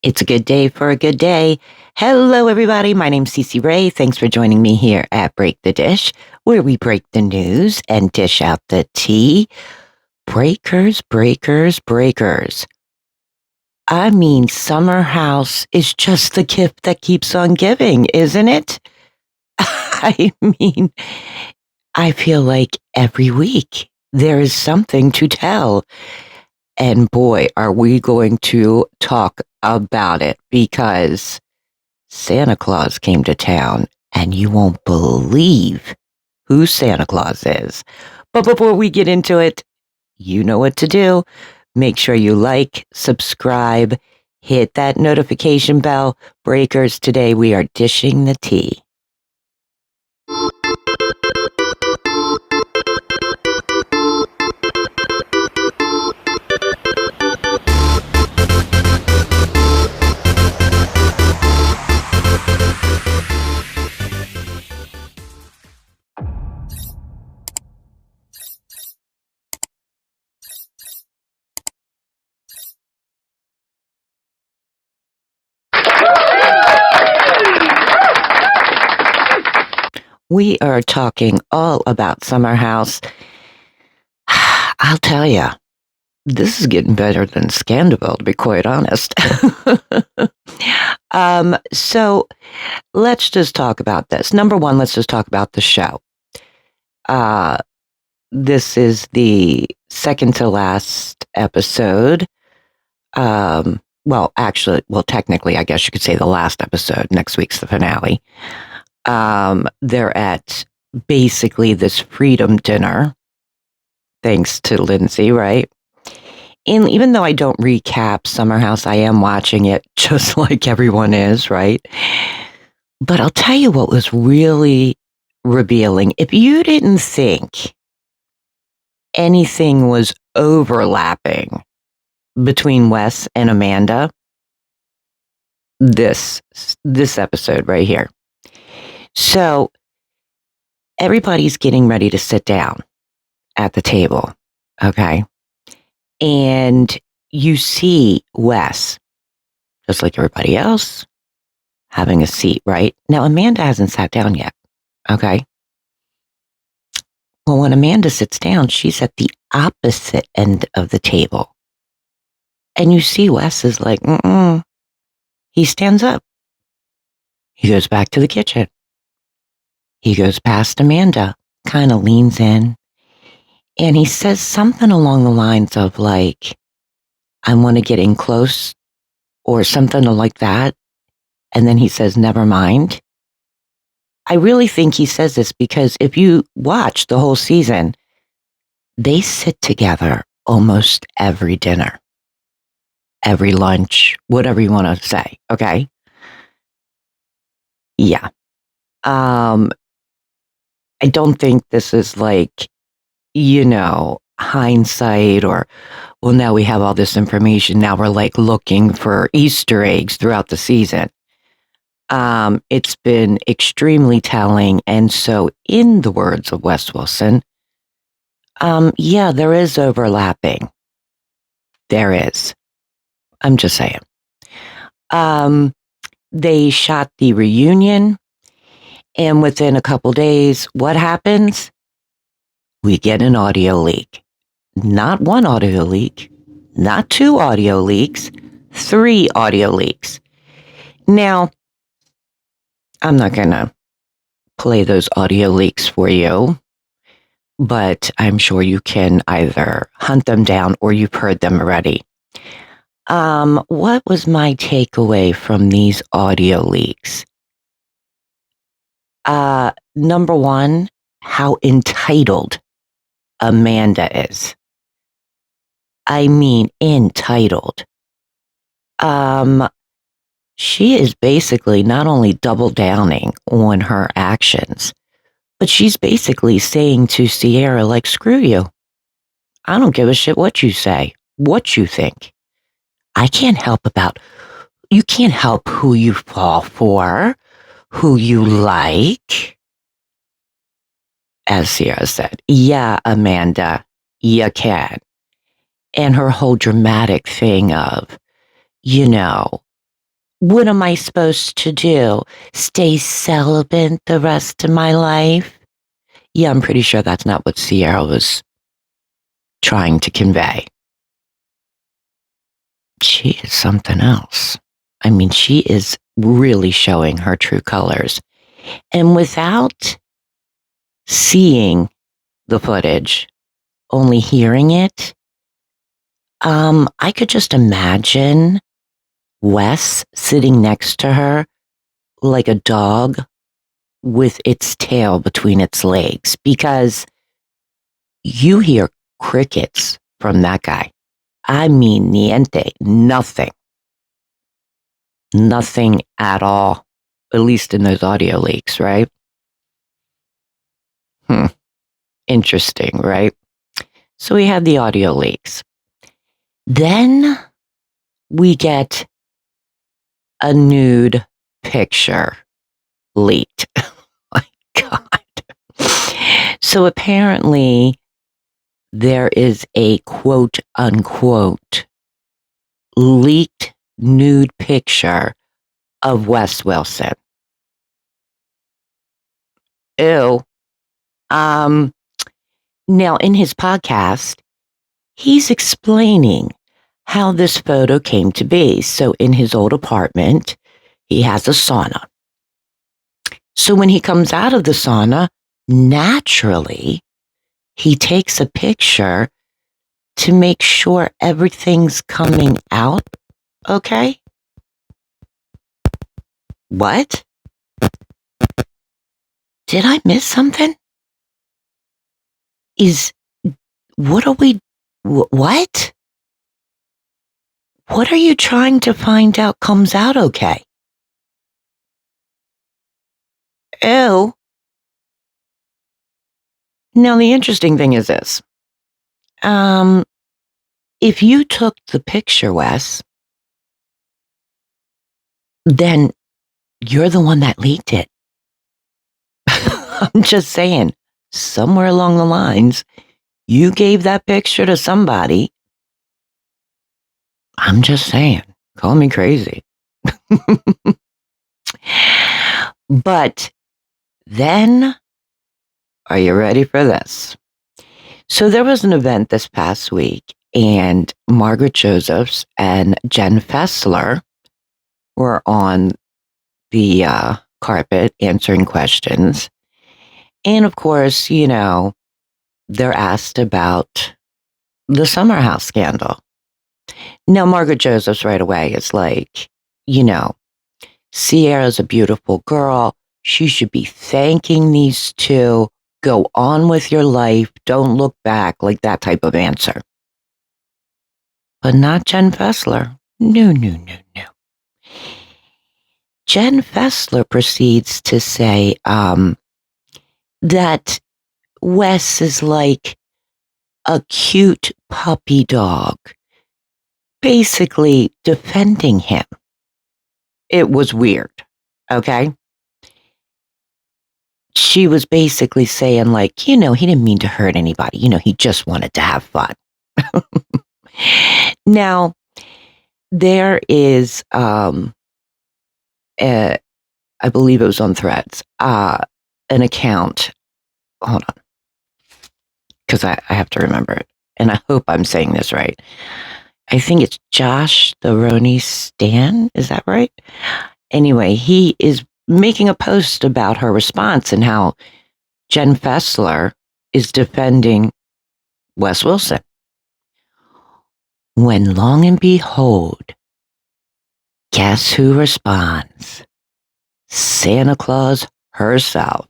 It's a good day for a good day. Hello, everybody. My name's Cece Ray. Thanks for joining me here at Break the Dish, where we break the news and dish out the tea. Breakers, breakers, breakers. I mean, Summer House is just the gift that keeps on giving, isn't it? I mean, I feel like every week there is something to tell. And boy, are we going to talk about it because Santa Claus came to town and you won't believe who Santa Claus is. But before we get into it, you know what to do. Make sure you like, subscribe, hit that notification bell. Breakers, today we are dishing the tea. We are talking all about Summer House. I'll tell you, this is getting better than Scandal, to be quite honest. So let's just talk about this. Number one, let's just talk about the show. This is the second to last episode. Technically, I guess you could say the last episode. Next week's the finale. They're at basically this freedom dinner, thanks to Lindsay, right? And even though I don't recap Summer House, I am watching it just like everyone is, right? But I'll tell you what was really revealing. If you didn't think anything was overlapping between Wes and Amanda, this episode right here. So everybody's getting ready to sit down at the table, okay? And you see Wes, just like everybody else, having a seat, right? Now, Amanda hasn't sat down yet, okay? Well, when Amanda sits down, she's at the opposite end of the table. And you see Wes is like, He stands up. He goes back to the kitchen. He goes past Amanda, kind of leans in, and he says something along the lines of like, I want to get in close or something like that. And then he says, never mind. I really think he says this because if you watch the whole season, they sit together almost every dinner, every lunch, whatever you want to say. Okay. Yeah. I don't think this is like, hindsight or, well, now we have all this information. Now we're like looking for Easter eggs throughout the season. It's been extremely telling. And so in the words of Wes Wilson, there is overlapping. There is. I'm just saying. They shot the reunion. And within a couple days, what happens? We get an audio leak. Not one audio leak, not two audio leaks, 3 audio leaks. Now, I'm not going to play those audio leaks for you, but I'm sure you can either hunt them down or you've heard them already. What was my takeaway from these audio leaks? Number one, how entitled Amanda is. I mean, entitled. She is basically not only double downing on her actions, but she's basically saying to Ciarra, like, screw you. I don't give a shit what you say, what you think. You can't help who you fall for, who you like. As Ciarra said, yeah, Amanda, you can. And her whole dramatic thing of, What am I supposed to do? Stay celibate the rest of my life? Yeah, I'm pretty sure that's not what Ciara was trying to convey. She is something else. I mean, she is really showing her true colors. And without seeing the footage, only hearing it, I could just imagine Wes sitting next to her like a dog with its tail between its legs, because you hear crickets from that guy. I mean, niente, nothing. Nothing at all, at least in those audio leaks, right? Interesting, right? So we had the audio leaks. Then we get a nude picture leaked. My God. So apparently there is a quote unquote leaked nude picture of Wes Wilson. Ew. Now in his podcast, he's explaining how this photo came to be. So in his old apartment, he has a sauna. So when he comes out of the sauna, naturally, he takes a picture to make sure everything's coming out okay. What? Did I miss something? What are we, what? What are you trying to find out comes out okay? Ew. Now, the interesting thing is this. If you took the picture, Wes, then you're the one that leaked it. I'm just saying, somewhere along the lines, you gave that picture to somebody. I'm just saying, call me crazy. But then, are you ready for this? So there was an event this past week, and Margaret Josephs and Jen Fessler were on the carpet answering questions. And of course, they're asked about the summer house scandal. Now, Margaret Josephs right away is like, Ciara's a beautiful girl. She should be thanking these two. Go on with your life. Don't look back, like that type of answer. But not Jen Fessler. No, no, no, no. Jen Fessler proceeds to say that Wes is like a cute puppy dog, basically defending him. It was weird, okay? She was basically saying, like, he didn't mean to hurt anybody. He just wanted to have fun. Now, there is, I believe it was on Threads, an account. Hold on, because I have to remember it. And I hope I'm saying this right. I think it's Josh the Roni Stan. Is that right? Anyway, he is making a post about her response and how Jen Fessler is defending Wes Wilson. When long and behold, guess who responds? Santa Claus herself,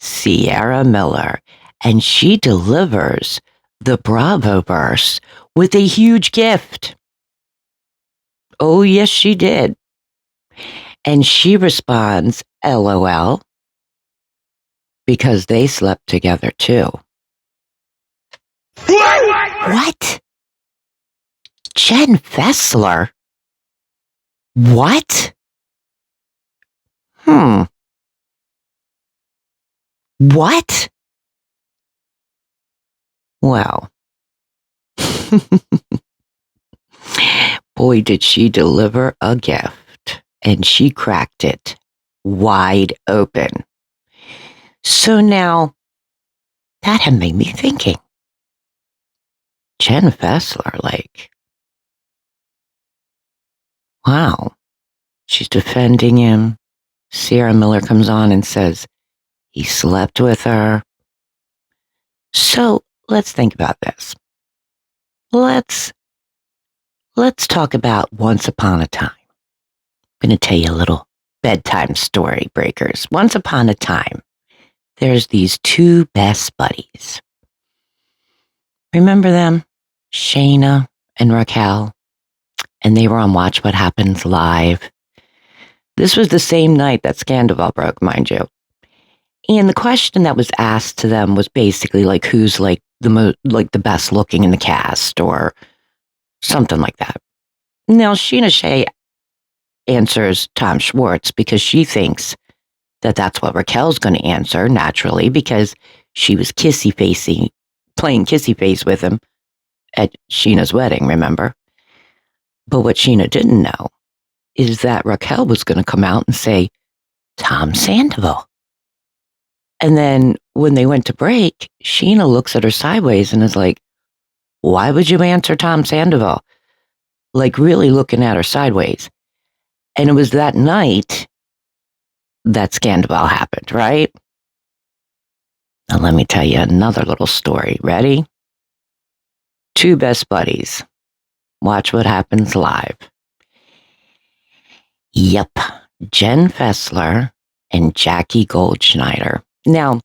Ciara Miller, and she delivers the Bravo verse with a huge gift. Oh, yes, she did. And she responds, LOL, because they slept together too. What? Jen Fessler? What? What? Well, boy, did she deliver a gift. and she cracked it wide open. So now that had made me thinking. Jenn Fessler, like, wow, she's defending him. Ciara Miller comes on and says he slept with her. So let's think about this. Let's talk about once upon a time. I'm going to tell you a little bedtime story, breakers. Once upon a time, there's these two best buddies. Remember them? Shayna and Raquel. And they were on Watch What Happens Live. This was the same night that Scandival broke, mind you. And the question that was asked to them was basically like, who's like the best looking in the cast or something like that. Now, Sheena Shea answers Tom Schwartz because she thinks that that's what Raquel's going to answer naturally because she was playing kissy face with him at Sheena's wedding, remember? But what Sheena didn't know is that Raquel was going to come out and say, Tom Sandoval. And then when they went to break, Sheena looks at her sideways and is like, why would you answer Tom Sandoval? Like really looking at her sideways. And it was that night that Scandival happened, right? Now let me tell you another little story. Ready? Two best buddies. Watch What Happens Live. Yep. Jenn Fessler and Jackie Goldschneider. Now,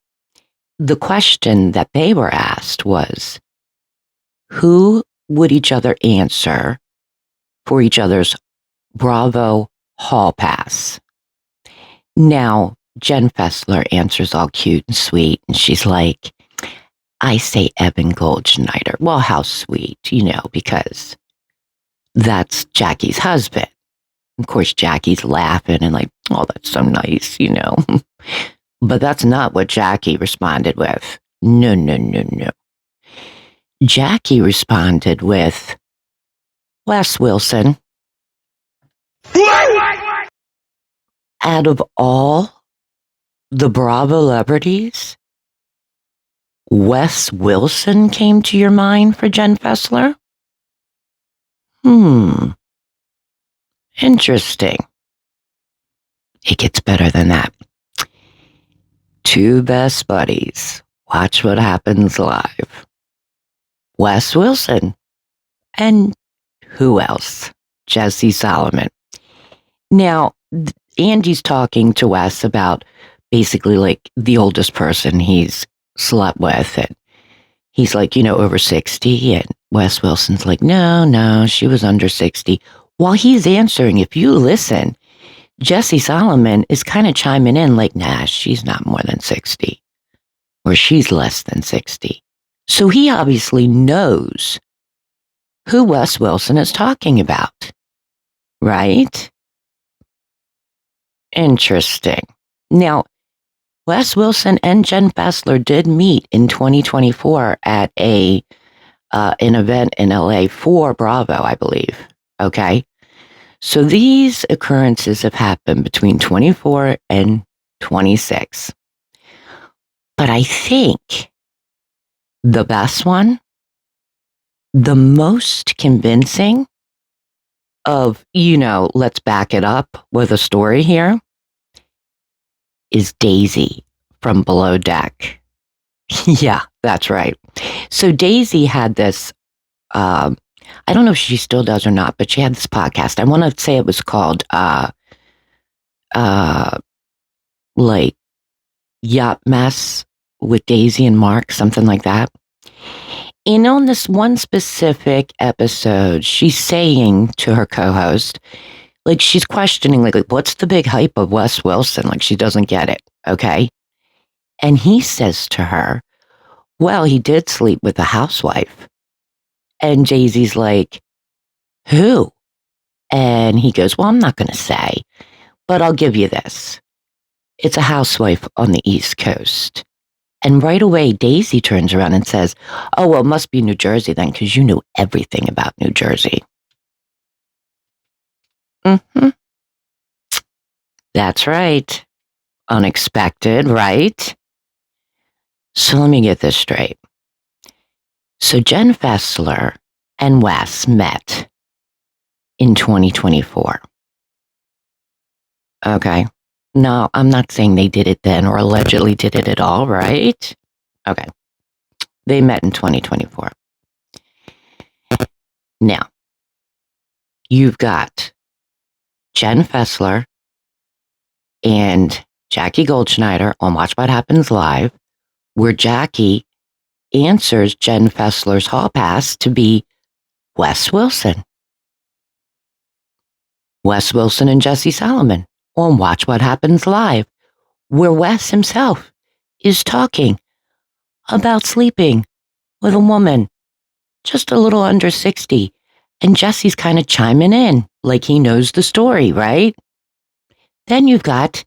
the question that they were asked was, who would each other answer for each other's Bravo Hall Pass? Now, Jenn Fessler answers all cute and sweet, and she's like, I say Evan Goldschneider. Well, how sweet, because that's Jackie's husband. Of course, Jackie's laughing and like, oh, that's so nice, But that's not what Jackie responded with. No, no, no, no. Jackie responded with Wes Wilson. Out of all the Bravo celebrities, Wes Wilson came to your mind for Jenn Fessler? Interesting. It gets better than that. Two best buddies. Watch What Happens Live. Wes Wilson. And who else? Jesse Solomon. Now, Andy's talking to Wes about basically like the oldest person he's slept with. And he's like, over 60. And Wes Wilson's like, no, she was under 60. While he's answering, if you listen, Jesse Solomon is kind of chiming in like, nah, she's not more than 60. Or she's less than 60. So he obviously knows who Wes Wilson is talking about. Right? Interesting. Now, Wes Wilson and Jenn Fessler did meet in 2024 at an event in LA for Bravo, I believe. Okay. So these occurrences have happened between 24 and 26. But I think the best one, the most convincing of, let's back it up with a story here, is Daisy from Below Deck. Yeah, that's right. So Daisy had this, I don't know if she still does or not, but she had this podcast. I want to say it was called, like Yacht Mess with Daisy and Mark, something like that. And on this one specific episode, she's saying to her co-host, like she's questioning, like what's the big hype of Wes Wilson? Like she doesn't get it, okay? And he says to her, well, he did sleep with a housewife. And Daisy's like, who? And he goes, well, I'm not going to say, but I'll give you this. It's a housewife on the East Coast. And right away, Daisy turns around and says, oh, well, it must be New Jersey then, because you know everything about New Jersey. That's right. Unexpected, right? So let me get this straight. So Jenn Fessler and Wes met in 2024. Okay. No, I'm not saying they did it then or allegedly did it at all, right? Okay. They met in 2024. Now, you've got Jenn Fessler and Jackie Goldschneider on Watch What Happens Live, where Jackie answers Jenn Fessler's hall pass to be Wes Wilson. Wes Wilson and Jesse Solomon on Watch What Happens Live, where Wes himself is talking about sleeping with a woman just a little under 60. And Jesse's kind of chiming in like he knows the story, right? Then you've got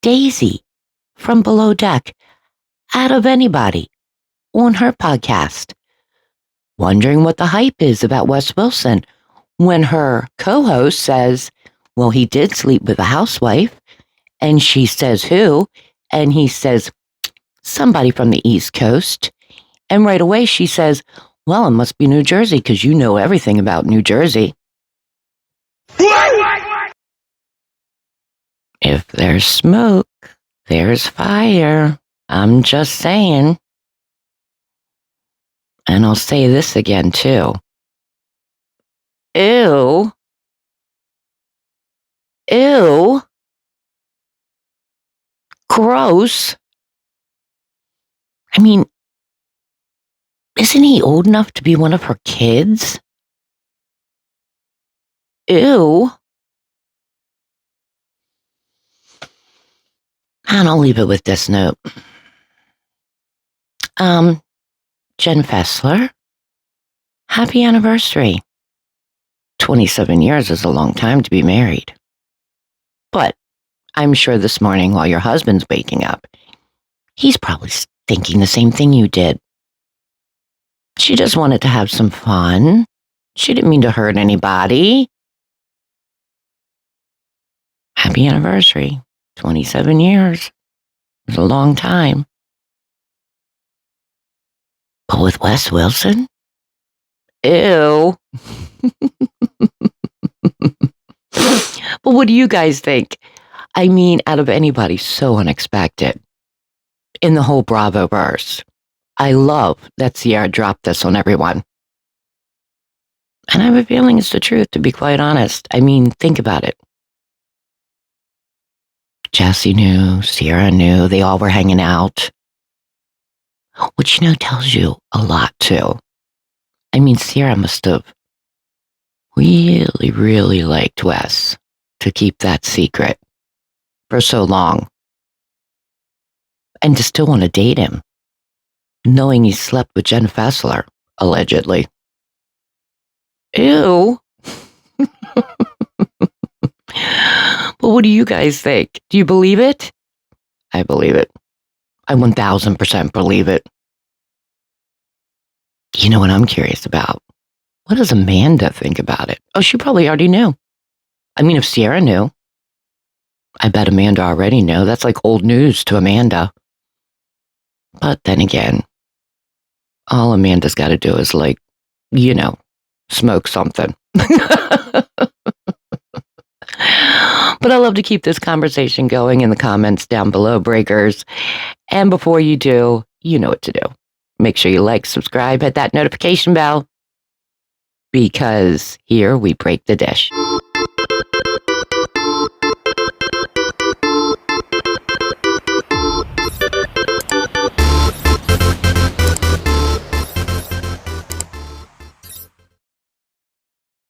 Daisy from Below Deck, out of anybody, on her podcast, wondering what the hype is about Wes Wilson when her co-host says, well, he did sleep with a housewife. And she says, who? And he says, somebody from the East Coast. And right away she says, well, it must be New Jersey because you know everything about New Jersey. If there's smoke, there's fire. I'm just saying. And I'll say this again, too. Ew. Ew. Gross. I mean, isn't he old enough to be one of her kids? Ew. And I'll leave it with this note. Jenn Fessler, happy anniversary. 27 years is a long time to be married. But I'm sure this morning while your husband's waking up, he's probably thinking the same thing you did. She just wanted to have some fun. She didn't mean to hurt anybody. Happy anniversary. 27 years. It's a long time. But with Wes Wilson? Ew. But what do you guys think? I mean, out of anybody, so unexpected. In the whole Bravo verse. I love that Ciara dropped this on everyone. And I have a feeling it's the truth, to be quite honest. I mean, think about it. Jesse knew, Ciara knew, they all were hanging out. Which, tells you a lot, too. I mean, Ciara must have really, really liked Wes to keep that secret for so long. And to still want to date him, knowing he slept with Jenn Fessler, allegedly. Ew. But what do you guys think? Do you believe it? I believe it. I 1000% believe it. You know what I'm curious about? What does Amanda think about it? Oh, she probably already knew. I mean, if Ciara knew, I bet Amanda already knew. That's like old news to Amanda. But then again, all Amanda's got to do is smoke something. But I love to keep this conversation going in the comments down below, breakers. And before you do, you know what to do. Make sure you like, subscribe, hit that notification bell. Because here we break the dish.